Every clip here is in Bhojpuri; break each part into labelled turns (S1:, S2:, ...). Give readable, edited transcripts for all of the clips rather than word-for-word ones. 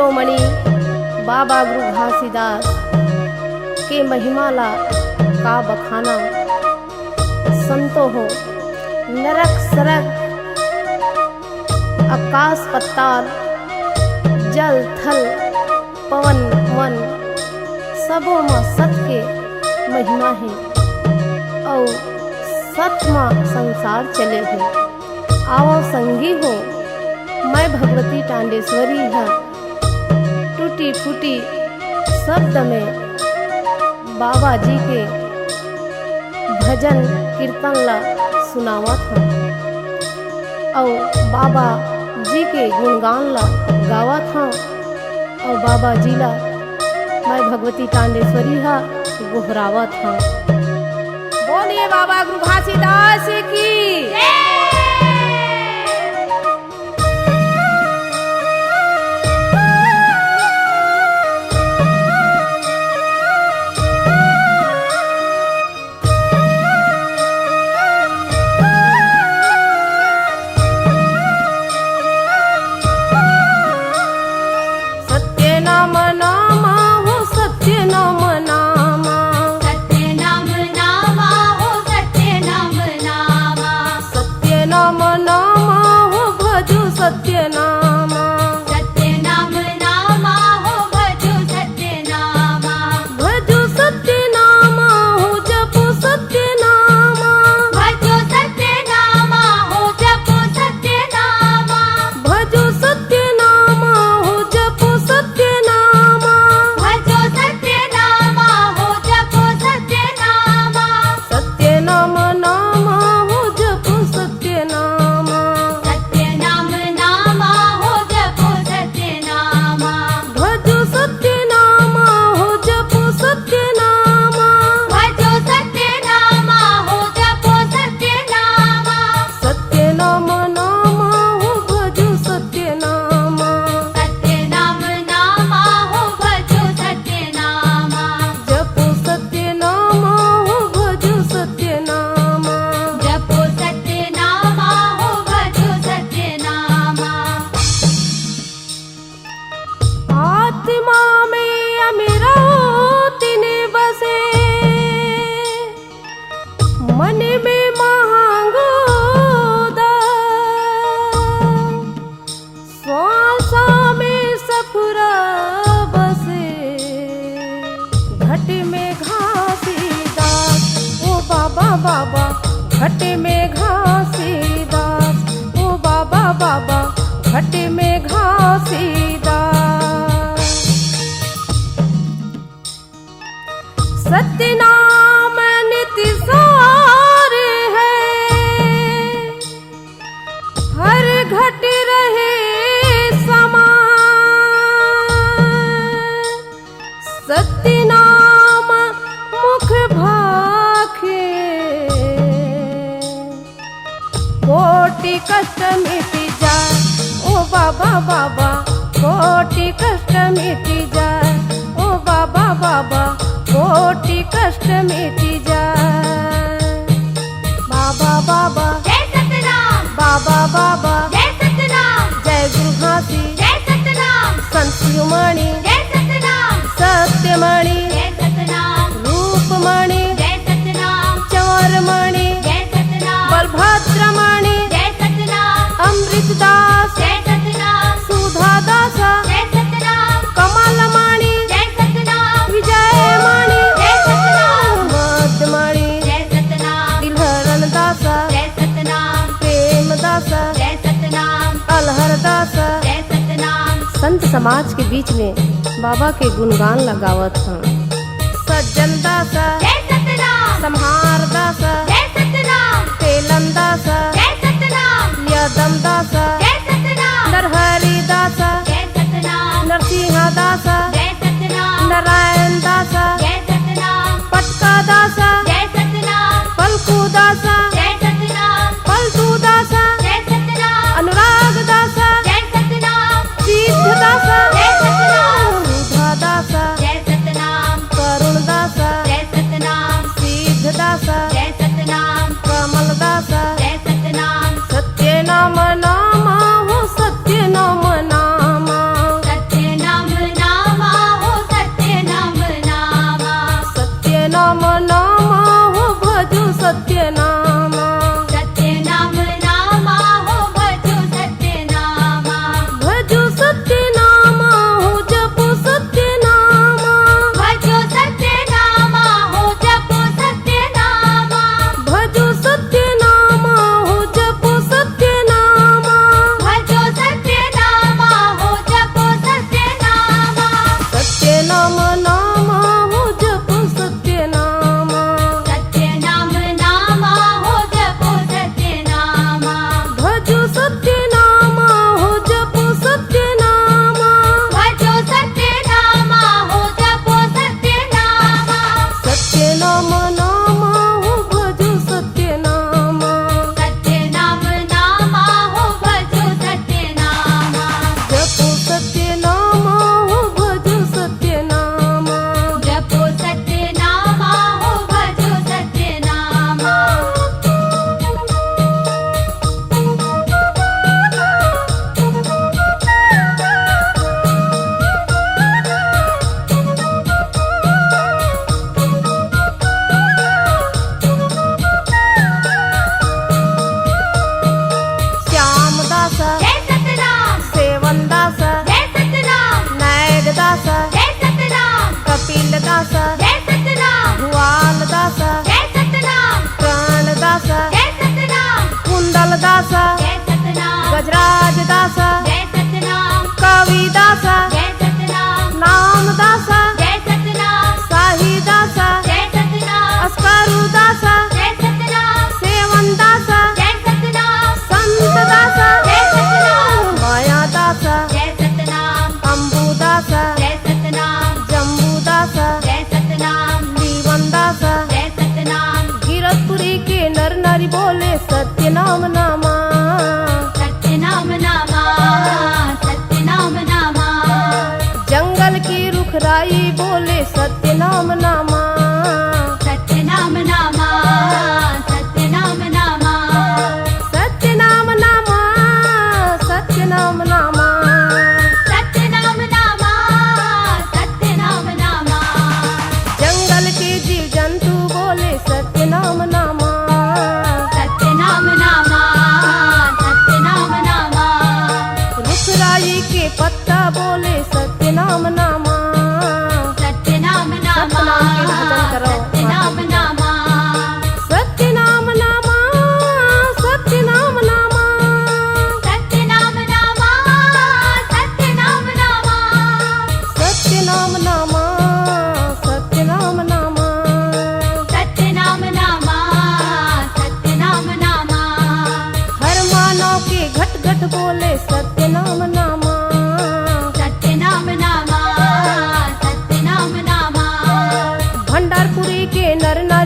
S1: शिरोमणि बाबा गुरु घासीदास के महिमाला का बखाना। संतो हो नरक सरक आकाश पताल जल थल पवन मन सबों में सत के महिमा है और सतमा संसार चले है। आओ संगी हो मैं भगवती टांडेश्वरी है, टूटी फूटी शब्द में बाबा जी के भजन कीर्तन ला सुनावत हूँ और बाबा जी के गुणगान ला गावत हूँ और बाबा जी ला मैं भगवती टांडेश्वरी हा गोहरावत हूँ। बोलिए बाबा गुरु घासीदास की। घट में घासीदास ओ बाबा बाबा घट में घासीदास। सत्य नाम नित्य सार है हर घट रहे समान। सत्य नाम मुख भाखे कोटि कष्ट मिट जाए ओ बाबा बाबा कोटि कष्ट मिट जाए ओ बाबा बाबा कोटि कष्ट मिट जाए। बाबा बाबा
S2: जय सतनाम
S1: बाबा बाबा
S2: जय सतनाम
S1: जय गुरु घासी
S2: जय सतनाम
S1: संत शिरोमणि
S2: जय सतनाम
S1: सत्यमणि
S2: जय सतनाम
S1: रूपमणि
S2: जय सतनाम
S1: चौरमणि
S2: जय सतनाम
S1: बलभद्रमणि
S2: जय सतनाम
S1: अमृतदास
S2: जय सतनाम
S1: सुधादास
S2: जय सतनाम
S1: कमलमणि
S2: जय सतनाम
S1: विजयमणि
S2: जय सतनाम
S1: मध्यमणि
S2: जय सतनाम
S1: दिलहरण दास
S2: जय सतनाम
S1: प्रेमदास
S2: जय सतनाम
S1: अलहरदास।
S2: जय सतनाम
S1: संत समाज के बीच में बाबा के गुणगान लगावत हूँ। सज्जन दास
S2: जय सतनाम
S1: संहार दास
S2: जय सतनाम
S1: तेलन दास
S2: जय सतनाम
S1: यदम दास
S2: जय सतनाम
S1: नरहरि दास
S2: जय सतनाम
S1: नरसिंह दास
S2: जय सतनाम
S1: नारायण दास
S2: जय सतनाम
S1: पटका दास
S2: जय सतनाम
S1: पलकू दास
S2: जय सतनाम
S1: पलटू दास
S2: जय सतनाम
S1: अनुराग दास
S2: जय सतनाम
S1: सिद्ध दास
S2: जय सतनाम
S1: सुधा दास
S2: जय सतनाम
S1: करुण दास
S2: जय सतनाम
S1: सिद्ध दास
S2: जय सतनाम
S1: कमल दास
S2: जय सतनाम
S1: सत्य नाम नाम हो सत्य नाम नाम
S2: सत्य नाम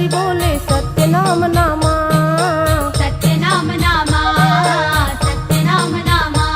S1: नारी बोले सत्य नाम नामा।
S2: सत्य नाम नामा, सत्य नाम नामा।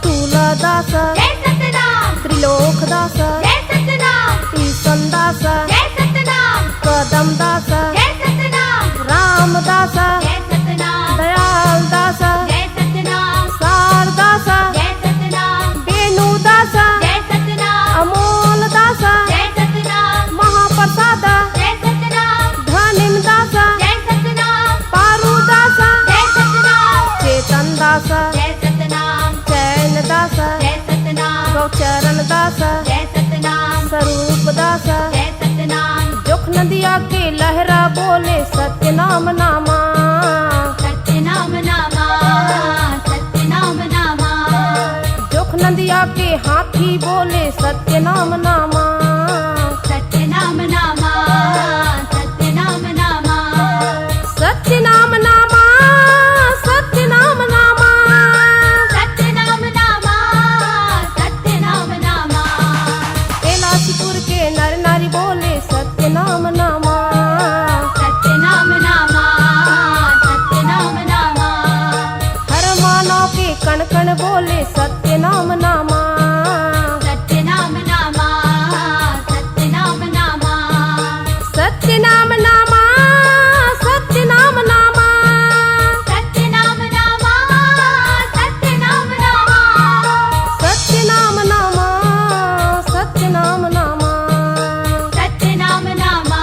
S1: तुलदास
S2: जय सतनाम,
S1: त्रिलोकदास
S2: जय सतनाम,
S1: ईशनदास
S2: जय सतनाम,
S1: कदमदास
S2: जय सतनाम,
S1: रामदास
S2: जय सतनाम,
S1: दयालदास
S2: जय सतनाम,
S1: शारदास
S2: जय सतनाम,
S1: वेणुदास
S2: जय सतनाम,
S1: अमोलदास
S2: जय सतनाम,
S1: महाप्रसाद
S2: जय सतनाम,
S1: धनिमदास
S2: जय सतनाम,
S1: पारुदास
S2: जय सतनाम,
S1: चेतनदास
S2: जय सतनाम,
S1: चैनदास
S2: जय सतनाम,
S1: गौचरणदास
S2: जय सतनाम,
S1: स्वरूपदास
S2: जय सतनाम,
S1: जोख नदिया के लहरा बोले सत्य नाम नामा।
S2: सत्य नाम नामा, सत्य नाम नामा।
S1: जोख नदिया के हाथी बोले सत्य नाम नामा।
S2: सत्य नाम नामा, सत्य नाम नामा।
S1: सत्य नाम नामा, सत्य नाम नामा।
S2: सत्य नाम नामा, सत्य नाम नामा।
S1: कैलाशपुर के नर नारी बोले सत्य नाम नामा।
S2: सत्य नाम नामा, सत्य नाम नामा।
S1: हर मानव के कण कण बोले सत्य नाम नामा।
S2: सत्य नाम नामा, सत्य नाम नामा।
S1: सत्य नाम नामा, सत्य नाम नामा।
S2: सत्य नाम नामा, सत्य नाम नामा।
S1: सत्य नाम नामा, सत्य नाम नामा।
S2: सत्य नाम नामा,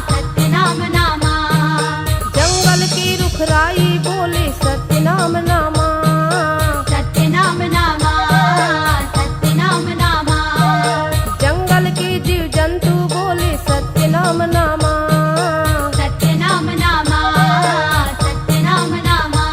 S2: सत्य नाम नामा।
S1: जंगल की रुखराई बोले सत्य नाम नामा।
S2: सत्य नाम नामा, सत्य नाम नामा।
S1: जंगल के जीव जंतु बोले सत्य नाम नामा।
S2: सत्य नाम नामा, सत्य नाम नामा।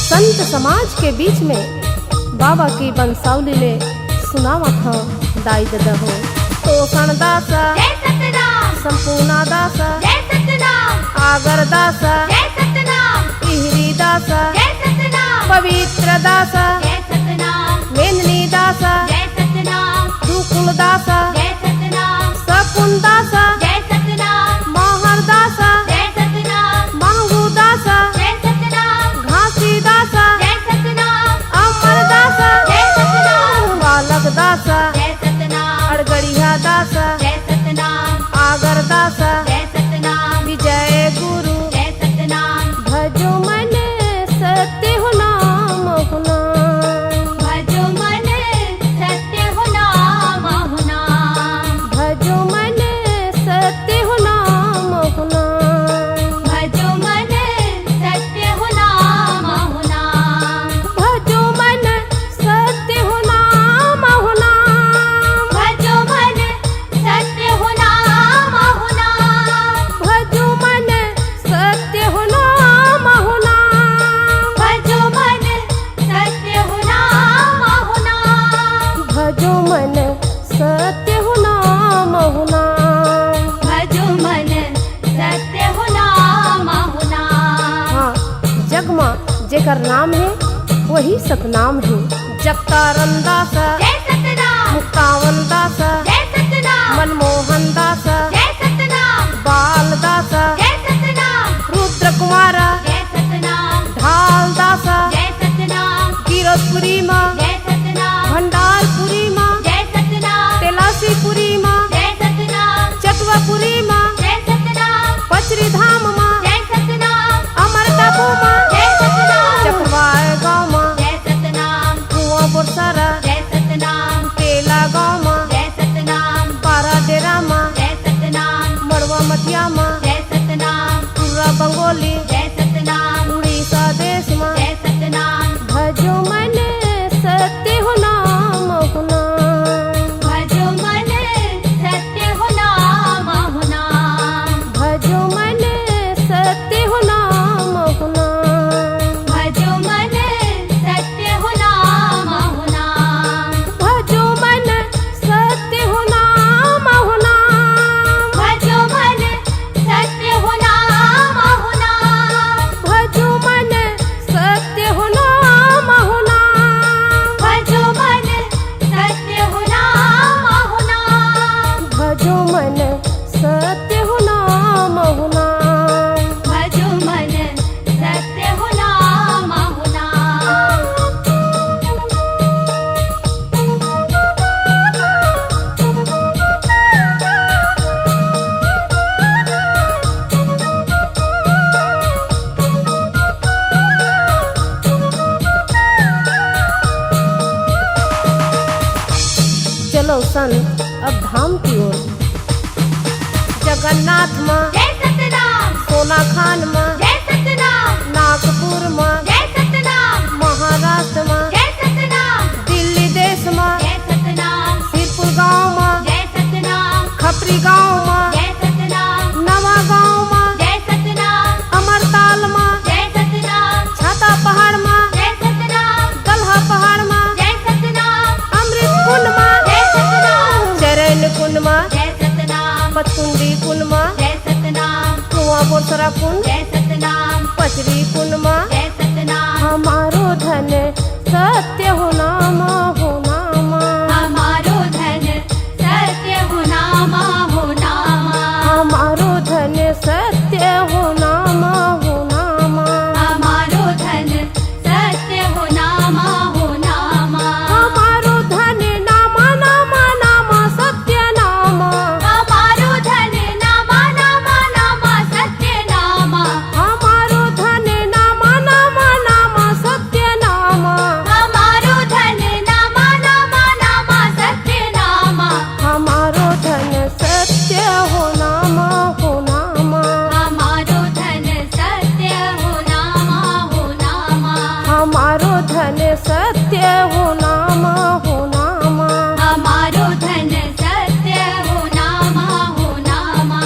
S1: संत समाज के बीच में बाबा की बंसावली ले सुनावा था दाई ददा हो। तोषण दास
S2: जय सतनाम,
S1: संपूर्णा दास
S2: जय सतनाम,
S1: आगर दास
S2: जय सतनाम,
S1: इहरी दास
S2: जय सतनाम,
S1: पवित्र दास
S2: जय सतनाम,
S1: मेननी दास
S2: जय सतनाम,
S1: दुकुल दास
S2: जय सतनाम,
S1: सकुन दास
S2: जय सतनाम,
S1: महर दास
S2: जय सतनाम,
S1: महू दास
S2: जय सतनाम,
S1: घासी दास
S2: जय सतनाम,
S1: अमर दास
S2: जय सतनाम,
S1: बालक दास
S2: जय सतनाम,
S1: अड़गड़िया दास
S2: जय सतनाम,
S1: आगर दास
S2: जय सतनाम,
S1: विजय गुरु
S2: जय सतनाम,
S1: भजो मन सत्य हो नाम हो नाम।
S2: भजो मन सत्य हो नाम हो नाम।
S1: भजो मन सत्य हो नाम हो नाम।
S2: भजो मन सत्य हो नाम हो नाम।
S1: भजो मन सत्य हो नाम हो नाम।
S2: भजो मन सत्य हो नाम हो नाम।
S1: भजो मन सत्य हो नाम हो नाम।
S2: भजो मन सत्य हो नाम हो नाम।
S1: भजो मन सत्य हो नाम हो नाम।
S2: भजो मन सत्य हो नाम हो नाम।
S1: हाँ, जग माँ जेकर नाम है वही सतनाम है। जगतारण दास
S2: जय सतनाम,
S1: मुक्तावन दास
S2: जय सतनाम,
S1: मनमोहन दास
S2: जय सतनाम,
S1: बाल दास
S2: जय सतनाम,
S1: रुद्र कुमार
S2: जय सतनाम,
S1: ढाल दास
S2: जय सतनाम,
S1: गिरधपुरी माँ
S2: जय सतनाम,
S1: भंडारपुरी माँ
S2: जय सतनाम,
S1: तेलासीपुरी माँ
S2: जय सतनाम,
S1: चटवापुरी माँ
S2: जय सतनाम,
S1: पचरी धाम माँ
S2: जय सतनाम,
S1: अमर टापू माँ
S2: जय सतनाम,
S1: चकवाय गाँव माँ
S2: जय सतनाम,
S1: कुआं बुरसरा
S2: जय सतनाम,
S1: तेला गाँव माँ
S2: जय सतनाम,
S1: पारा डेरा माँ
S2: जय सतनाम,
S1: मड़वा मटिया माँ
S2: जय सतनाम,
S1: पूरा बंगोली
S2: जय सतनाम,
S1: उड़ीसा देश माँ
S2: जय सतनाम,
S1: भजो मन सत्य हो नाम हो नाम।
S2: भजो मन सत्य हो नाम हो नाम।
S1: भजो मन सत्य हो नाम हो नाम।
S2: भजो मन सत्य हो नाम हो नाम।
S1: भजो मन सत्य हो नाम चलो सन अब धाम की ओर। जगन्नाथ माँ,
S2: जय सतनाम,
S1: सोना खान माँ,
S2: जय सतनाम,
S1: नागपुर माँ,
S2: जय सतनाम,
S1: महाराष्ट्र माँ,
S2: जय सतनाम,
S1: दिल्ली देश माँ,
S2: जय सतनाम,
S1: सिरपुर गाँव माँ,
S2: जय सतनाम,
S1: खपरी गाँव माँ,
S2: जय सतनाम,
S1: नवा गाँव माँ,
S2: जय सतनाम,
S1: अमरताल माँ,
S2: जय सतनाम,
S1: छाता पहाड़ माँ,
S2: जय सतनाम,
S1: गल्हा पहाड़ माँ,
S2: जय सतनाम,
S1: अमृत कुंड माँ,
S2: जय सतनाम,
S1: चरैन कुंड माँ,
S2: जय सतनाम,
S1: पचकुंडी कुंड माँ,
S2: जय सतनाम,
S1: कुआं बोरसरा कुंड,
S2: जय सतनाम,
S1: पचरी कुंड माँ,
S2: जय सतनाम,
S1: हमारो धन सत्य हो नाम हो नाम,
S2: हमारो धन सत्य हो नामा हो नामा,
S1: हमारो धन सत्य हो नाम हो नाम,
S2: हमारो धन सत्य हो नामा हो नामा,
S1: हमारो धन नाम नाम नाम सत्य नाम,
S2: हमारो धन नामा नामा नामा सत्य नामा,
S1: हमारो धन नाम नाम नाम सत्य नाम,
S2: हमारो धन नामा नामा नामा सत्य नामा,
S1: हमारो धन सत्य हो नाम हो नाम,
S2: हमारो धन सत्य हो नामा हो नामा,
S1: हमारो धन सत्य हो नाम हो नाम,
S2: हमारो धन सत्य हो नामा हो नामा,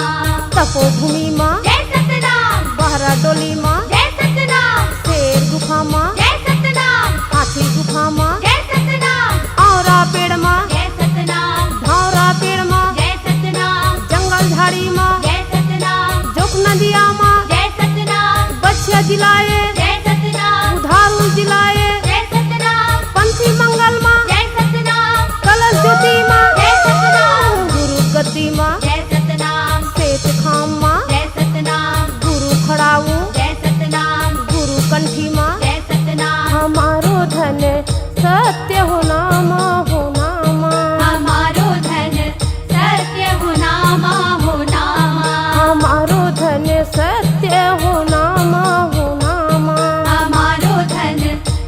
S1: तपोभूमि माँ,
S2: जय सतनाम,
S1: बहरा डोली माँ,
S2: जय सतनाम,
S1: शेर गुफा माँ,
S2: जय सतनाम,
S1: हाथी गुफा माँ,
S2: जय सतनाम,
S1: औरा पेड़ माँ,
S2: जय सतनाम,
S1: धौरा पेड़ माँ,
S2: जय सतनाम,
S1: जंगल झाड़ी माँ,
S2: जय सतनाम,
S1: जोक नदिया माँ,
S2: जय सतनाम,
S1: बछिया जिलाए,
S2: जय सतनाम,
S1: उधारू जिलाए,
S2: जय सतनाम,
S1: पंथी मंगल माँ,
S2: जय सतनाम,
S1: कलश ज्योति माँ,
S2: जय सतनाम,
S1: गुरु गति माँ,
S2: जय सतनाम,
S1: श्वेत खाम माँ,
S2: जय सतनाम,
S1: गुरु खड़ाऊ,
S2: जय सतनाम,
S1: गुरु कंठी माँ,
S2: जय सतनाम,
S1: हमारो धन सत्य हो नाम हो नाम,
S2: हमारो धन सत्य हो नामा हो नामा,
S1: हमारो धन सत्य हो नाम हो नाम,
S2: हमारो धन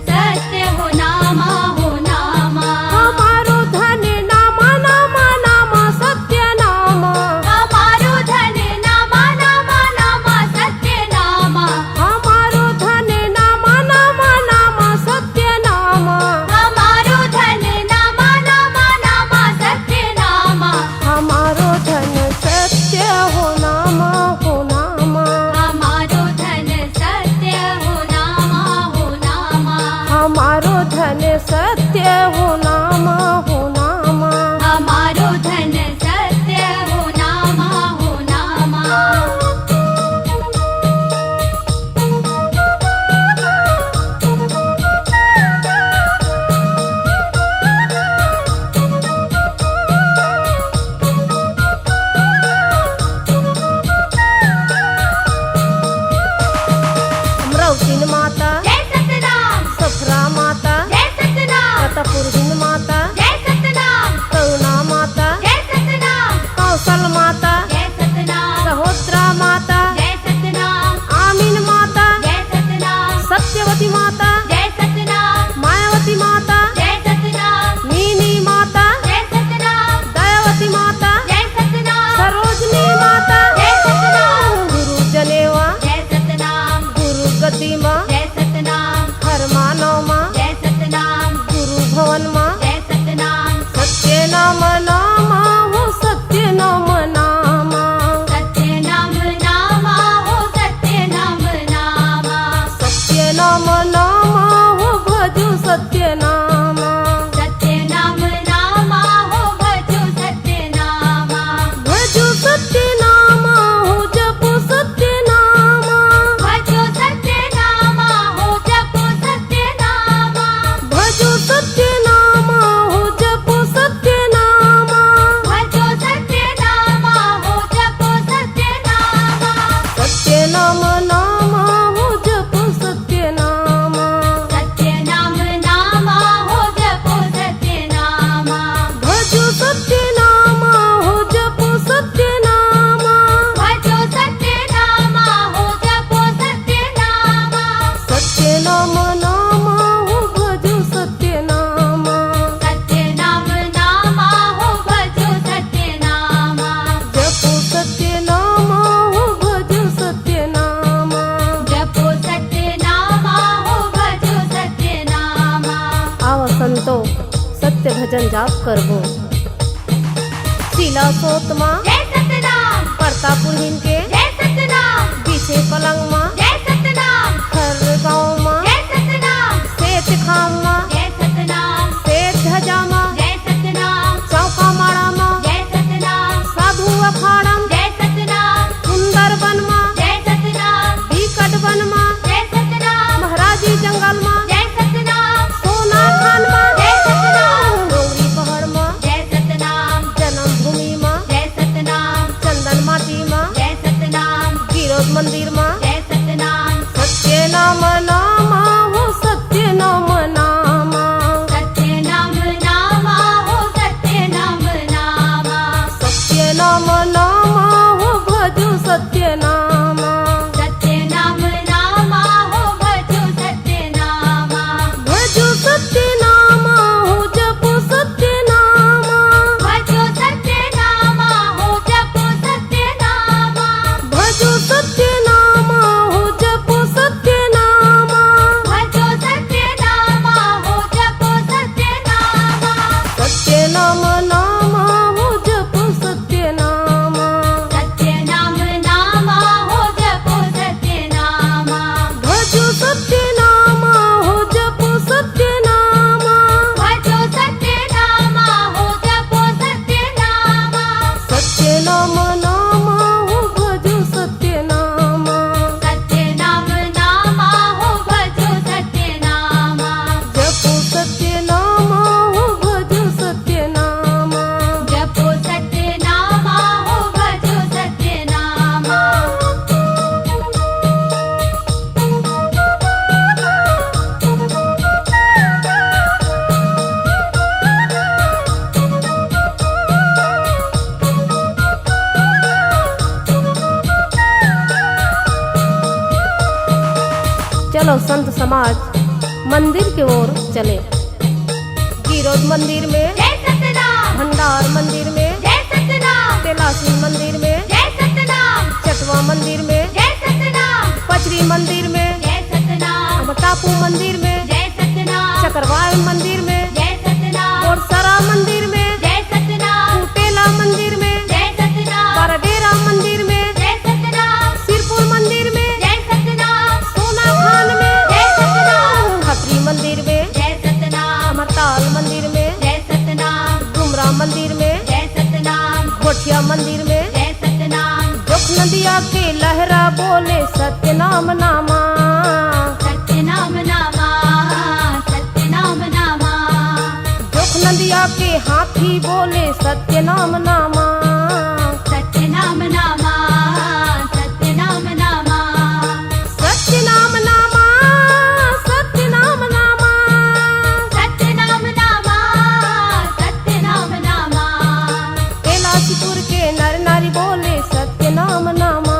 S2: सत्य हो नामा हो नामा,
S1: हमारो धन नाम नाम नाम सत्य नाम,
S2: हमारो धन नामा नामा नामा सत्य नामा,
S1: हमारो धन नाम नाम नाम सत्य नाम,
S2: हमारो धन नामा नामा नामा सत्य नामा,
S1: हमारो धन सत्य हो नाम हो नाम,
S2: हमारो धन सत्य हो नामा हो नामा,
S1: हमारो धन सत्य हो नाम हो नाम,
S2: हमारो धन सत्य हो नामा हो नामा,
S1: अमरावती माता,
S2: जय सतनाम,
S1: सफरा माता,
S2: जय सतनाम,
S1: प्रतापपुर माता,
S2: जय सतनाम,
S1: करुणा माता,
S2: जय सतनाम,
S1: कौशल माता,
S2: जय सतनाम,
S1: सहोत्रा माता,
S2: जय सतनाम,
S1: आमीन माता,
S2: जय सतनाम,
S1: सत्यवती माता,
S2: जय सतनाम,
S1: मायावती माता,
S2: जय सतनाम,
S1: मीनी माता,
S2: जय सतनाम,
S1: दयावती माता,
S2: जय सतनाम,
S1: सरोजनी माता,
S2: जय सतनाम,
S1: गुरु जनेवा,
S2: जय सतनाम,
S1: गुरु गति माँ,
S2: जय सतनाम,
S1: हर मानव माँ,
S2: जय सतनाम,
S1: गुरु भवन माँ,
S2: जय सतनाम,
S1: सत्य नाम नाम हो सत्य नाम नाम,
S2: सत्य नाम नामा हो सत्य नाम नामा,
S1: सत्य नाम नाम हो भजु सत्य नाम,
S2: सत्य नाम नामा हो भजो सत्य नामा,
S1: भजु सत्य नाम हो जपु सत्य नाम,
S2: भजो सत्य नामा हो जपो सत्य नामा,
S1: भजु सत्य नाम हो जपु सत्य नाम, भजन जाप करबो। शीला सोत माँ
S2: जय सतनाम
S1: प्रतापुर हिनके
S2: जय सतनाम
S1: पीछे पलंग माँ
S2: जय सतनाम
S1: हर गाँव माँ
S2: जय सतनाम
S1: सेठ खाम माँ
S2: जय सतनाम
S1: सेठ ध्वजा माँ
S2: जय सतनाम
S1: चौका माड़ा माँ
S2: जय सतनाम
S1: साधु अखाड़म
S2: जय सतनाम
S1: सुंदर वन माँ
S2: जय सतनाम
S1: बीकट वन माँ
S2: जय सतनाम
S1: महाराजी जंगल माँ
S2: जय सतनाम
S1: सोना खान माँ
S2: जय सतनाम
S1: डोंगरी पहाड़ माँ
S2: जय सतनाम
S1: जन्मभूमि माँ
S2: जय सतनाम
S1: चंदन माटी माँ
S2: जय सतनाम
S1: गिरोध मंदिर माँ
S2: जय सतनाम
S1: सत्य नाम नामा हो सत्य नाम नामा
S2: सत्य नाम नामा हो सत्य नाम नामा
S1: सत्य नाम नामा हो भजो सत्य नामा
S2: सत्य नाम नामा हो भजो सत्य नामा
S1: भजो सत्य नामा हो जपो सत्य नामा
S2: भजो सत्य नामा हो जपो सत्य नामा
S1: भजो सत्य नामा हो जपो सत्य नामा
S2: भजो सत्य नामा हो जपो सत्य नामा
S1: सत्य नाम नामा हो जपो सत्य नामा
S2: सत्य नाम नामा हो जपो सत्य नामा
S1: भजो सत्य नामा हो जपो सत्य नामा
S2: भजो सत्य नामा हो जपो सत्य नामा
S1: सत्य नाम नामा हो भजो सत्य नामा
S2: सत्य नाम नामा हो भजो सत्य नामा
S1: जपो सत्य नामा हो भजो सत्य नामा
S2: जपो सत्य नामा हो भजो सत्य नामा
S1: चलो संत समाज मंदिर की ओर चले। गिरोध मंदिर में,
S2: जय सतनाम
S1: भंडार मंदिर में,
S2: जय सतनाम
S1: तेलासी मंदिर में,
S2: जय सतनाम
S1: चटवा मंदिर में,
S2: जय सतनाम
S1: पचरी मंदिर में,
S2: जय सतनाम
S1: टापू मंदिर में,
S2: जय सतनाम
S1: चक्रवाय मंदिर में,
S2: जय सतनाम
S1: गोरसरा मंदिर में,
S2: जय सतनाम
S1: कुटेला मंदिर में,
S2: जय सतनाम
S1: बाराडेरा मंदिर में,
S2: जय सतनाम
S1: सिरपुर मंदिर में,
S2: जय सतनाम
S1: सोना खान में,
S2: जय सतनाम
S1: खपरी मंदिर में,
S2: जय सतनाम
S1: अमरताल मंदिर में,
S2: जय सतनाम
S1: डुमरा मंदिर में,
S2: जय सतनाम
S1: घोटिया मंदिर में,
S2: जय सतनाम
S1: जोख नदिया के लहरा बोले सत्य नाम नामा
S2: सत्य नाम नामा सत्य नाम नामा
S1: जोख नदिया के हाथी बोले सत्य नाम नामा
S2: सत्य नाम नामा सत्य नाम नामा
S1: सत्य नाम नामा सत्य नाम नामा
S2: सत्य नाम नामा सत्य नाम नामा
S1: कैलाशीपुर के नर नारी बोले सत्य नाम नामा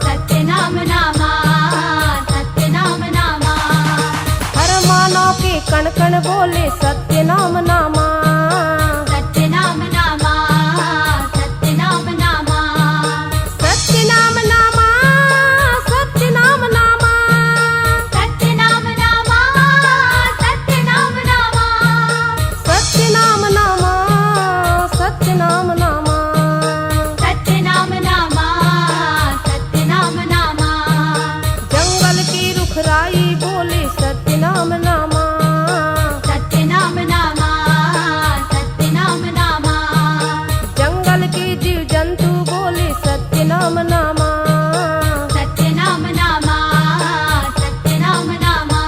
S2: सत्य नाम नामा सत्य नाम नामा
S1: हर मानव के कण कण बोले सत्य नाम नामा
S2: सत्य नाम नामा सत्य नाम नामा
S1: सत्य नाम नामा सत्य नाम नामा
S2: सत्य नाम नामा सत्य नाम नामा
S1: सत्य नाम नामा सत्य नाम नामा
S2: सत्य नाम नामा सत्य नाम नामा
S1: जंगल की रुखराई बोले सत्य नाम नामा
S2: सत्य नाम नामा सत्य नाम नामा
S1: जंगल के जीव जंतु बोले सत्य नाम नामा
S2: सत्य नाम नामा सत्य नाम नामा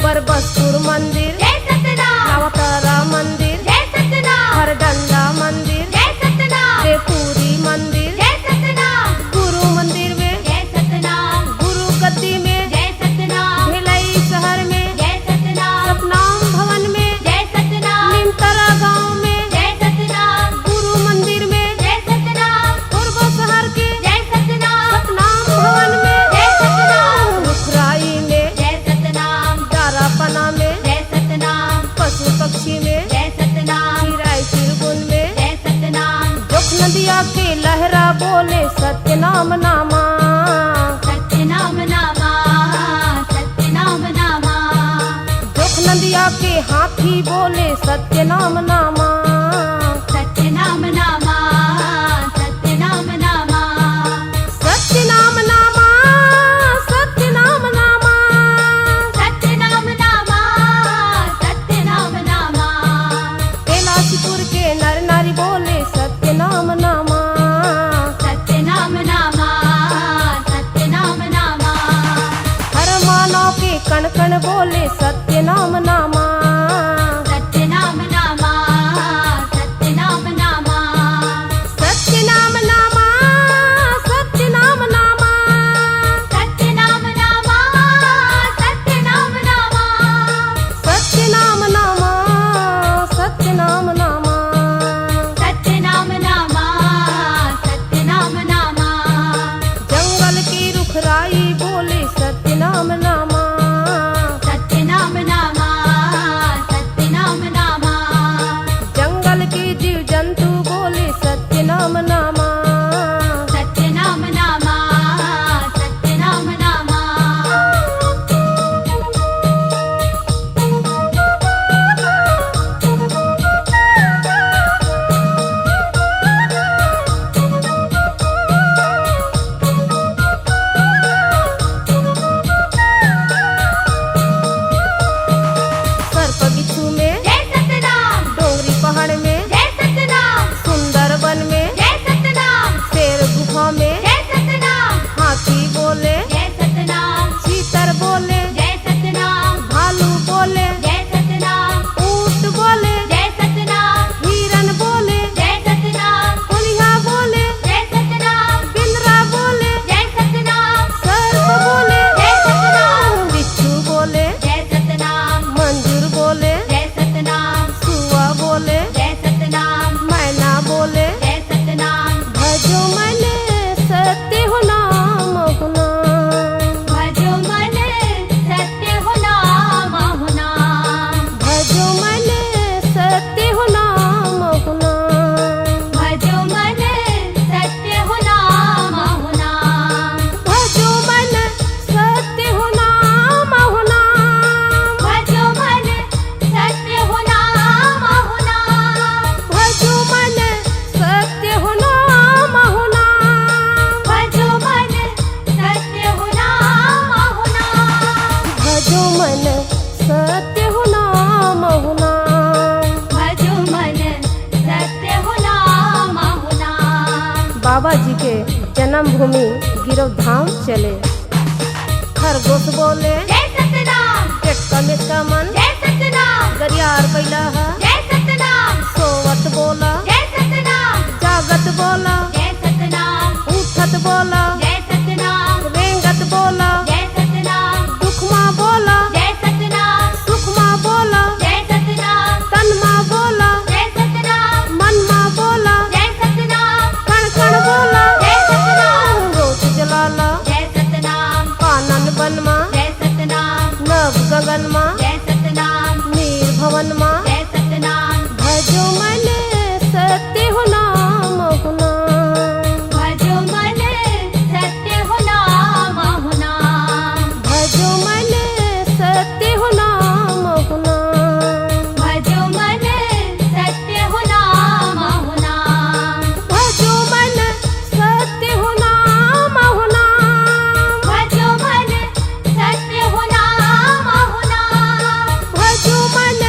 S1: बरबसपुर मंदिर
S2: जय सतनाम
S1: अवतारा मंदिर
S2: जय सतनाम
S1: हरडंडा मंदिर
S2: जय सतनाम
S1: देवपुरी मंदिर
S2: जय सतनाम
S1: गुरु मंदिर में
S2: जय सतनाम
S1: गुरु गद्दी में
S2: जय सतनाम
S1: भिलाई शहर में
S2: जय सतनाम
S1: सतनाम भवन में
S2: जय सतनाम
S1: नीमतरा गांव में
S2: जय सतनाम
S1: गुरु मंदिर में
S2: जय सतनाम
S1: पूर्व शहर के
S2: जय सतनाम
S1: सतनाम भवन में
S2: जय सतनाम
S1: रुखराई में
S2: जय सतनाम
S1: दारापना में
S2: जय सतनाम
S1: पशु पक्षी में
S2: जय सतनाम
S1: चिराई चिरगुन में
S2: जय सतनाम
S1: जोख नदिया के लहरा बोले सत्य नाम नामा
S2: सत्य नाम नामा सत्य नाम नामा
S1: जोख नदिया के हाथी हाथी बोले सत्य नाम नामा,
S2: सत्य नाम नामा, सत्य नाम नामा,
S1: सत्य नाम नामा, सत्य नाम नामा,
S2: सत्य नाम नामा, सत्य नाम नामा,
S1: कैलाशपुर के नर नारी बोले सत्य नाम नामा,
S2: सत्य नाम नामा, सत्य नाम नामा,
S1: हर मानव के कण कण बोले सत्य नाम नामा,
S2: सत्य नाम नामा, सत्य नाम नामा,
S1: सत्य नाम नामा, सत्य नाम नामा,
S2: सत्य नाम नामा, सत्य नाम नामा,
S1: सत्य नाम नामा, सत्य नाम नामा,
S2: सत्य नाम नामा, सत्य नाम नामा,
S1: जंगल की रुखराई बोले सत्य नाम नामा,
S2: सत्य नाम नामा, सत्य नाम नामा,
S1: जंगल के जीव जंतु बोले सत्य नाम नामा,
S2: सत्य नाम नामा, सत्य नाम नामा,
S1: सर्प बिच्छू में,
S2: जय सतनाम,
S1: डोंगरी पहाड़ में,
S2: जय सतनाम,
S1: सुंदर वन में,
S2: जय सतनाम,
S1: शेर गुफा में,
S2: जय सतनाम,
S1: हाथी बोले,
S2: जय सतनाम,
S1: चीतर बोले,
S2: जय सतनाम,
S1: भालू बोले,
S2: जय सतनाम,
S1: ऊंट बोले,
S2: जय सतनाम,
S1: हिरन बोले,
S2: जय सतनाम,
S1: कुलिया बोले,
S2: जय सतनाम,
S1: बिंद्रा बोले,
S2: जय सतनाम,
S1: सर्प बोले,
S2: जय सतनाम,
S1: बिच्छू बोले,
S2: जय सतनाम,
S1: मंजूर बोले,
S2: जय सतनाम,
S1: सुआ बोले,
S2: जय सतनाम,
S1: मैना बोले,
S2: जय सतनाम,
S1: भजो मैंने सत्य हो नाम हो नाम,
S2: भजो मन सत्य हो नाम हो नाम,
S1: भजो मैंने सत्य हो नाम हो नाम,
S2: भजो मन सत्य हो नाम हो नाम,
S1: भजो मन सत्य हो नाम हो नाम,
S2: भजो मन सत्य हो नाम हो नाम,
S1: भजो मन सत्य हो नाम हो नाम,
S2: भजो मन सत्य हो नाम हो नाम,
S1: भजो मन सत्य हो नाम हो नाम।
S2: भजो मन सत्य हो नाम हो नाम,
S1: बाबा जी के जन्मभूमि गिरव धाम चले, खरगोश बोले,
S2: जय सतनाम,
S1: टेटका मेटका मन,
S2: जय सतनाम,
S1: गरियार कैला है,
S2: जय सतनाम,
S1: सोवत बोला,
S2: जय सतनाम,
S1: जागत बोला,
S2: जय सतनाम,
S1: उठत बोला,
S2: जय सतनाम,
S1: रेंगत बोला,
S2: जय सतनाम,
S1: दुखमा बोला,
S2: जय सतनाम,
S1: सुखमा बोला,
S2: जय सतनाम,
S1: तनमा बोला,
S2: जय सतनाम,
S1: मनमा बोला,
S2: जय सतनाम,
S1: कण कण बोला,
S2: जय सतनाम,
S1: रोज जलाला,
S2: जय सतनाम,
S1: कानन बनमा,
S2: जय सतनाम,
S1: नभ गगनमा,
S2: जय सतनाम,
S1: नीर भवनमा,
S2: जय सतनाम,
S1: भजो मैंने सत्य हो नाम हो नाम,
S2: भजो मन सत्य हो नाम हो नाम,
S1: भजो मैंने सत्य हो नाम हो नाम,
S2: भजो मन सत्य हो नाम हो नाम,
S1: भजो मन सत्य हो नाम हो नाम,
S2: भजो मन सत्य हो नाम हो नाम,
S1: भजो मन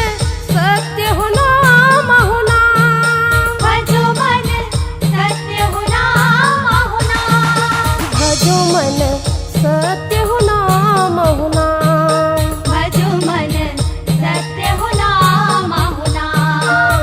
S1: सत्य हो नाम हो नाम,
S2: भजो मन सत्य हो नाम हो नाम,
S1: भजो मन सत्य हो नाम हो नाम,
S2: भजो मन सत्य हो नाम हो नाम,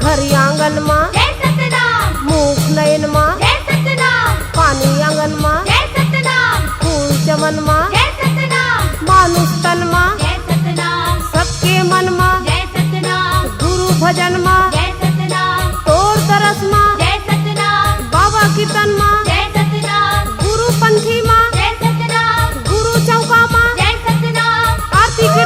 S1: घर आंगन माँ,
S2: जय सतनाम,
S1: मुख नयन माँ,
S2: जय सतनाम,
S1: पानी आंगन माँ,
S2: जय सतनाम,
S1: फूल चमन माँ,
S2: जय सतनाम,
S1: मानुष तन माँ,
S2: जय सतनाम,
S1: सबके मन माँ,
S2: जय सतनाम,
S1: गुरु भजन माँ,
S2: जय सतनाम,
S1: तोर तरस माँ,
S2: जय सतनाम,
S1: बाबा कीर्तन माँ,
S2: जय सतनाम,
S1: गुरु पंथी माँ,
S2: जय सतनाम,
S1: गुरु चौका माँ,
S2: जय सतनाम,
S1: कार्तिक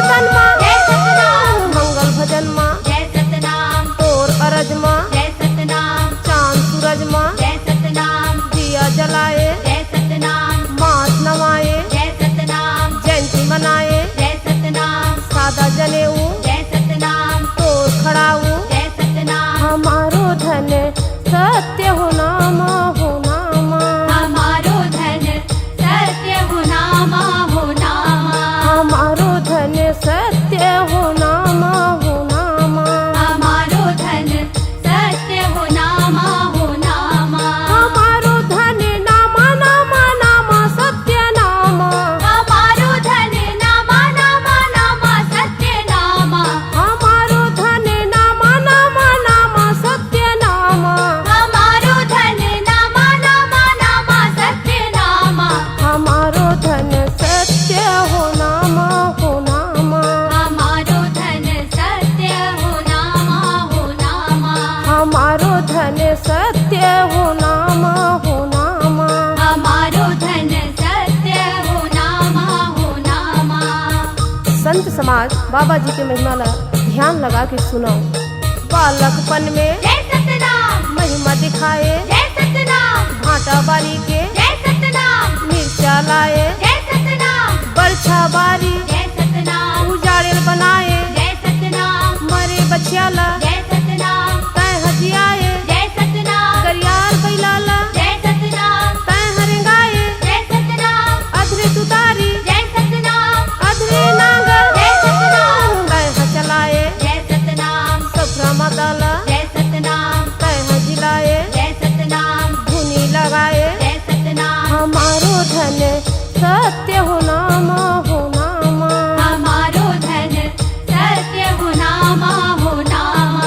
S1: समाज बाबा जी के महिमा ला ध्यान लगा के सुनो। बालकपन में
S2: जय सतनाम
S1: महिमा दिखाए,
S2: जय सतनाम
S1: भाटा बारी के
S2: जय सतनाम
S1: मिर्चा लाए,
S2: जय सतनाम
S1: बरछा बारी
S2: जय सतनाम
S1: उजाड़ेल बनाए,
S2: जय सतनाम
S1: मरे बचियाला
S2: जय सतनाम
S1: तय हजियाए,
S2: जय सतनाम
S1: गरियार बैलाला
S2: जय सतनाम
S1: तय हरेंगाए,
S2: जय सतनाम
S1: अधरे तुतारी
S2: जय सतनाम
S1: अधरे नांगर
S2: जय सतनाम
S1: तय हचलाए,
S2: जय सतनाम
S1: सफरा मदाला
S2: जय सतनाम
S1: तय हजिलाए,
S2: जय सतनाम
S1: धुनी लगाए।
S2: जय सतनाम
S1: हमारो धन सत्य हो नाम हो नाम,
S2: हमारो धन सत्य हो नामा हो नामा।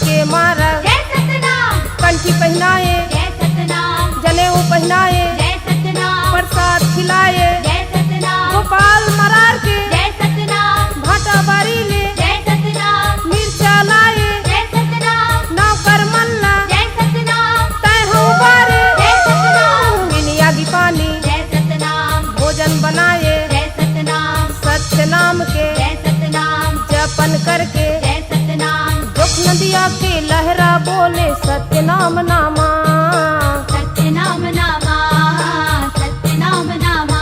S1: के मारा
S2: जय सतनाम
S1: कंठी पहनाए
S2: जय सतनाम
S1: जनेऊ पहनाए
S2: जय सतनाम
S1: प्रसाद खिलाए
S2: जय सतनाम
S1: गोपाल मरार के
S2: जय सतनाम
S1: भाटा बारी ले
S2: जय सतनाम
S1: मिर्चा लाए
S2: जय सतनाम
S1: नौकर मल्ला
S2: जय सतनाम
S1: तैरहु बारे
S2: जय सतनाम
S1: बिनिया की पानी
S2: जय सतनाम
S1: भोजन बनाए
S2: जय सतनाम
S1: सत्य नाम के
S2: जय सतनाम
S1: जपन करके
S2: जय सतनाम
S1: दुख नदिया के लहरा बोले सत्य नाम नामा
S2: सत्यनाम नामा सत्यनाम नामा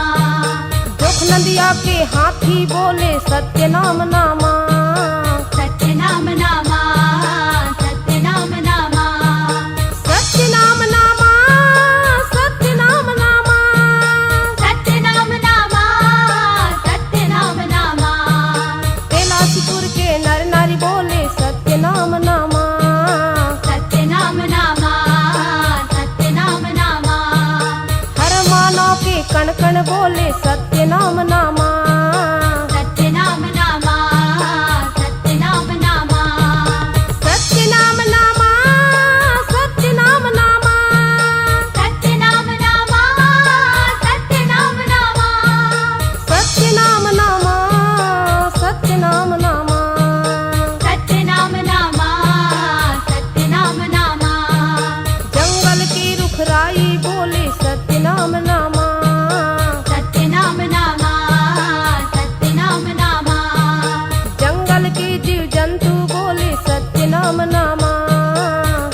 S1: दुख नदिया के हाथी बोले सत्य नाम नामा
S2: सत्यनाम नामा सत्यनाम नामा
S1: सत्य नाम नामा सत्य नाम नामा
S2: सत्यनाम नामा सत्यनाम नामा
S1: कैलाशपुर के नर नारी बोले सत्य नाम नामा
S2: सत्यनाम नामा सत्यनाम नामा
S1: हर मानव के कण कण बोले सत्य नाम नामा
S2: सत्यनाम नामा सत्यनाम नामा
S1: सत्य नाम नामा सत्य नाम नामा
S2: सत्यनाम नामा सत्यनाम नामा
S1: सत्य नाम नामा सत्य नाम नामा
S2: सत्यनाम नामा सत्यनाम नामा
S1: जंगल की रुखराई बोले सत्य नाम नामा
S2: सत्यनाम नामा सत्यनाम नामा
S1: जंगल के जीव जंतु बोले सत्य नाम नामा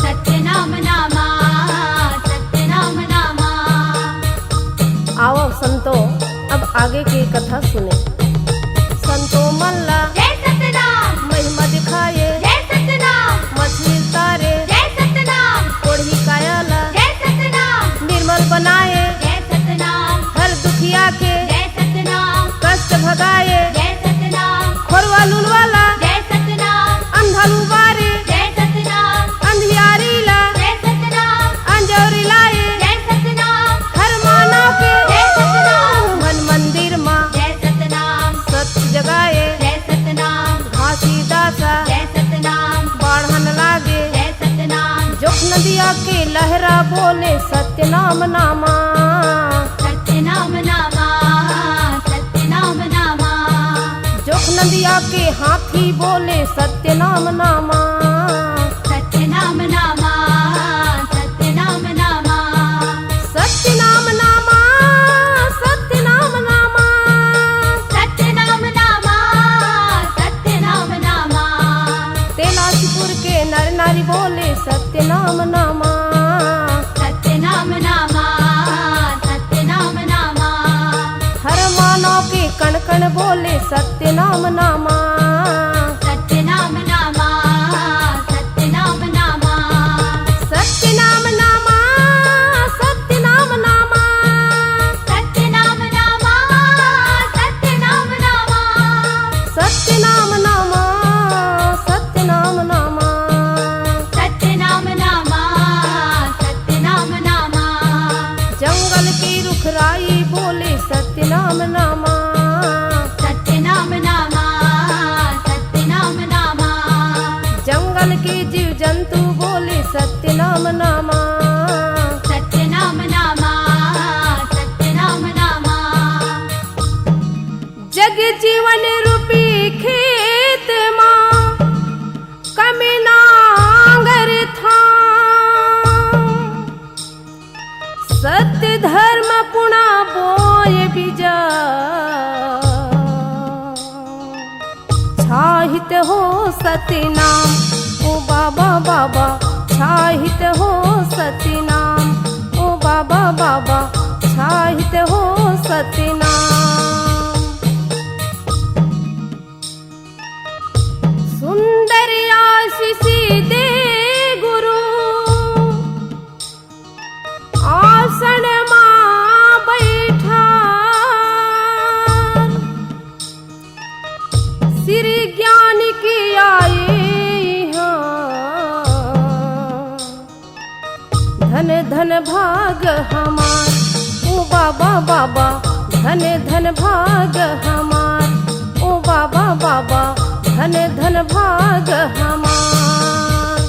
S2: सत्यनाम नामा सत्यनाम नामा
S1: आओ संतो अब आगे की कथा सुने। संतो मल्ला
S2: जय सतनाम
S1: महिमा दिखाए
S2: जय सतनाम
S1: मछली तारे
S2: जय सतनाम
S1: कोढ़ी कायाला
S2: जय सतनाम
S1: निर्मल बनाए
S2: जय सतनाम
S1: हर दुखिया के
S2: जय सतनाम
S1: कष्ट भगाए
S2: जय सतनाम
S1: खोरवा लुलवाला
S2: जय सतनाम
S1: अंधा लुबारे
S2: जय सतनाम
S1: अंधियारी ला
S2: जय सतनाम
S1: अंजौरी लाए
S2: जय सतनाम
S1: हर मानव के
S2: जय सतनाम
S1: मन मंदिर माँ
S2: जय सतनाम
S1: सत्य जगाए
S2: जय सतनाम
S1: घासी दासा
S2: जय सतनाम
S1: बाढ़न लागे
S2: जय सतनाम
S1: जोख नदिया के लहरा बोले सत्य नाम नामा
S2: सत्यनाम नामा सत्यनाम नामा
S1: जोख नदिया के हाथी बोले सत्य नाम नामा
S2: सत्यनाम नामा सत्यनाम नामा
S1: सत्य नाम नामा सत्य नाम नामा
S2: सत्यनाम नामा सत्यनाम नामा
S1: कैलाशपुर के नर नारी बोले सत्य नाम नामा
S2: सत्यनाम नामा सत्यनाम नामा
S1: हर मानव के कण कण बोले सत्य नाम नामा
S2: सत्यनाम नामा सत्यनाम नामा
S1: सत्य नाम नामा सत्य नाम नामा
S2: सत्यनाम नामा सत्यनाम नामा
S1: सत्य नाम नामा सत्य नाम नामा
S2: सत्यनाम नामा सत्यनाम नामा
S1: जंगल की रुखराई बोले सत्य नाम नामा
S2: सत्यनाम नामा सत्यनाम नामा
S1: जंगल के जीव जंतु बोले सत्य नाम नामा
S2: सत्यनाम नामा सत्यनाम नामा
S1: जग जीवन रूपी खेत माँ कमी नांगर था सत्य धर्म पुणा बोय बीजा छाहित हो सत्य नाम ओ बाबा बाबा छाहित हो सत्य नाम ओ बाबा बाबा छाहित हो सत्य नाम सुंदर आशीष दे गुरु आसन मां बैठा श्री ज्ञान की आए धन धन भाग हमार ओ बाबा बाबा धन धन भाग हमार ओ बाबा बाबा धन धन भाग हमार।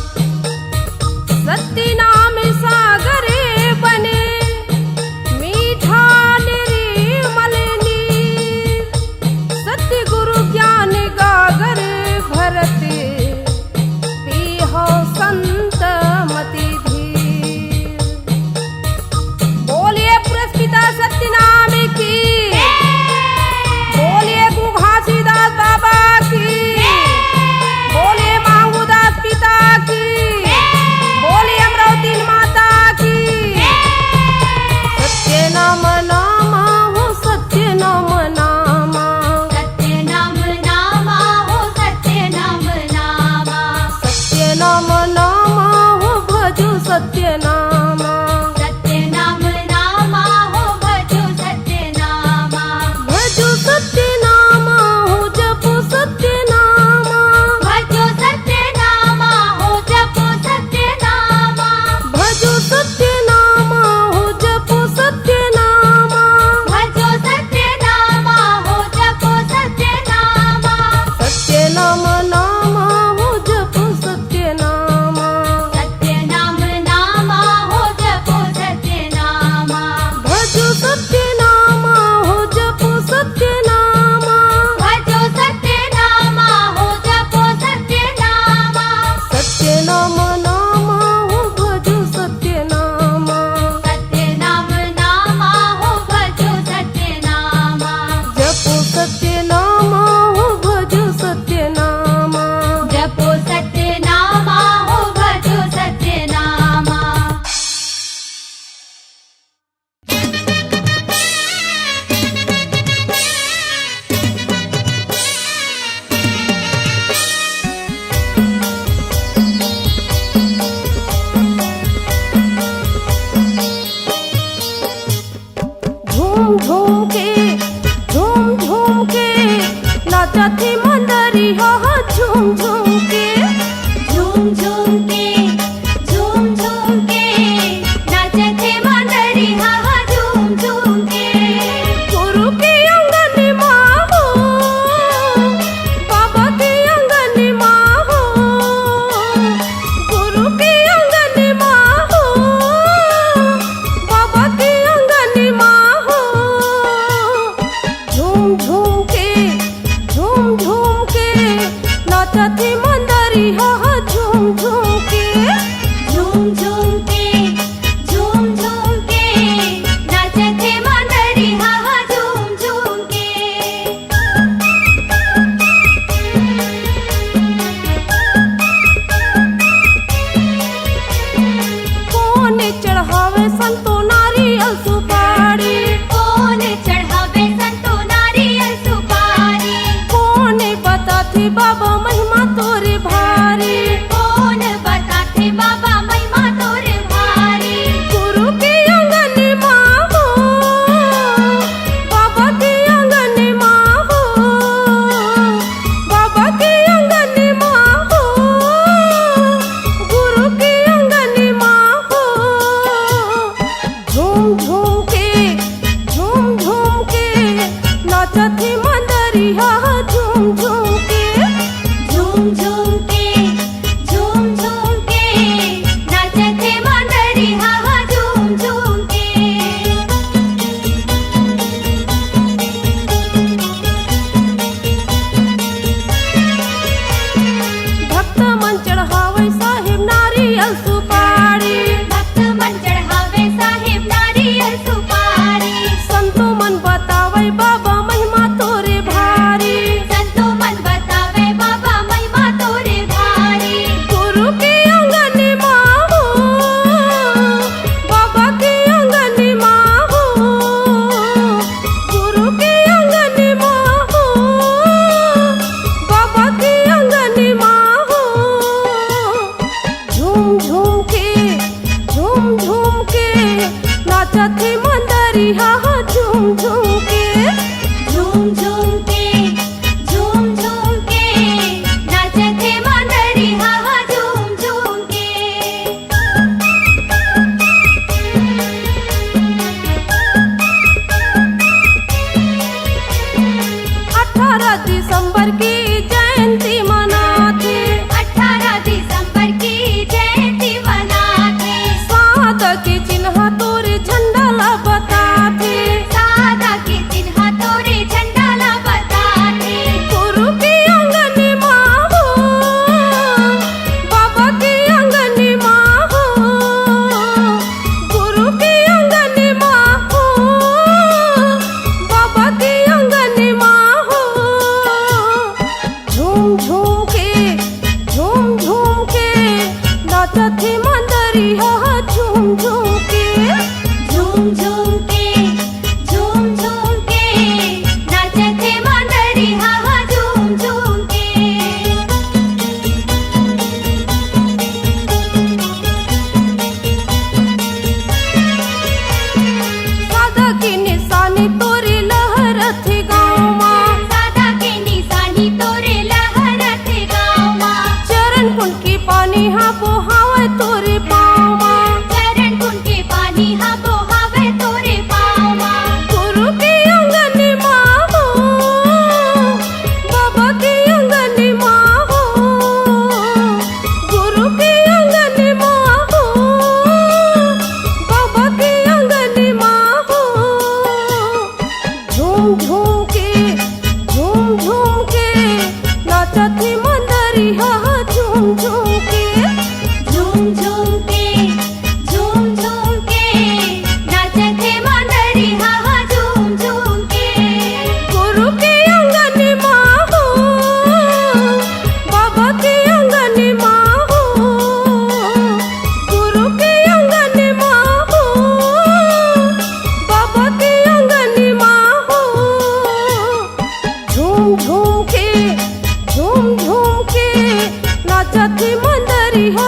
S1: सत्य नामा
S2: सत्य नाम नामा हो भजो सत्य नामा
S1: भजो सत्य नामा हो जपो सत्य नामा
S2: भजो सत्य नामा हो जपो सत्य नामा
S1: भजो सत्य नामा हो जपो सत्य नामा
S2: भजो सत्य नामा हो जपो सत्य नामा
S1: सत्य नाम नामा हो जपो सत्य नामा
S2: सत्य नाम नामा हो जपो सत्य नामा
S1: भजो सत्य नामा हो जपो सत्य नामा
S2: भजो सत्य नामा हो जपो सत्य नामा
S1: सत्य नाम नामा हो भजो सत्य नामा
S2: सत्य नाम नामा हो भजो सत्य नामा
S1: जपो सत्य नामा हो भजो सत्य नामा
S2: जपो सत्य नामा हो भजो सत्य नामा
S1: झूम झूम के नाचत थी मंदरी हा हा झूम झूम के
S2: झूम झूम के नाचे थे मंदरी हा हा झूम झूम के
S1: गुरु के अंगन माँ हो बाबा के अंगन माँ हो गुरु के अंगन माँ हो बाबा के अंगन माँ हो झूम झूम के नाचत थी मंदरी हा हा झूम झूम के
S2: झूम झूम के नाचे थे मंदरी हा हा झूम झूम के
S1: कौन चढ़ावे संतो नारियल सुपारी
S2: कौन चढ़ावे संतो नारियल सुपारी
S1: कौन बताती बाबा महिमा तोरे भारी
S2: कौन बताते बाबा महिमा तोरे भारी
S1: गुरु के अंगन माँ हो बाबा के अंगन माँ हो बाबा के अंगन माँ हो गुरु के अंगन माँ हो झूम झूम के नाचत थी मंदरी हा हा झूम झूम के
S2: झूम झूम के नाचे थे मंदरी हा हा झूम झूम के
S1: भक्त मन चढ़ावे साहिब नारियल सुपारी
S2: भक्त मन चढ़ावे साहिब नारियल सुपारी
S1: संतो मन बतावे बाबा महिमा तोरे भारी
S2: संतो मन बतावे बाबा महिमा तोरे भारी
S1: गुरु के अंगन माँ हो बाबा के अंगन माँ हो गुरु के अंगन माँ हो बाबा के अंगन माँ हो झूम झूम के नाचत थी मंदरी हा हा झूम झूम के
S2: झूम झूम के नाचे थे मंदरी हा हा झूम झूम के
S1: 18 दिसंबर की जयंती मनाते
S2: 18 दिसंबर की जयंती मनाते
S1: सादा के चिन्ह तोरे झंडा ला बताते
S2: सादा के चिन्ह तोरे झंडा ला बताते
S1: गुरु के अंगन माँ हो बाबा के अंगन माँ हो गुरु के अंगन माँ हो बाबा के अंगन माँ हो झूम झूम के कुनकी पानी हा पोहावे तोरे पावा
S2: चरण कुनके पानी हा पोहावे तोरे पावा
S1: गुरु की अंगनी माँ हो बाबा की अंगनी माँ हो गुरु की अंगनी माँ हो बाबा की अंगनी माँ हो झूम झूम के नाचती मंदरिया झूम झूम के
S2: झूम झूम के नाचते मंदरी हा झूम झूम के
S1: गुरु की अंगनी माँ हो बाबा की अंगनी माँ हो गुरु की अंगनी माँ हो बाबा की अंगनी माँ हो झूम झूम के नाचती मंदरिया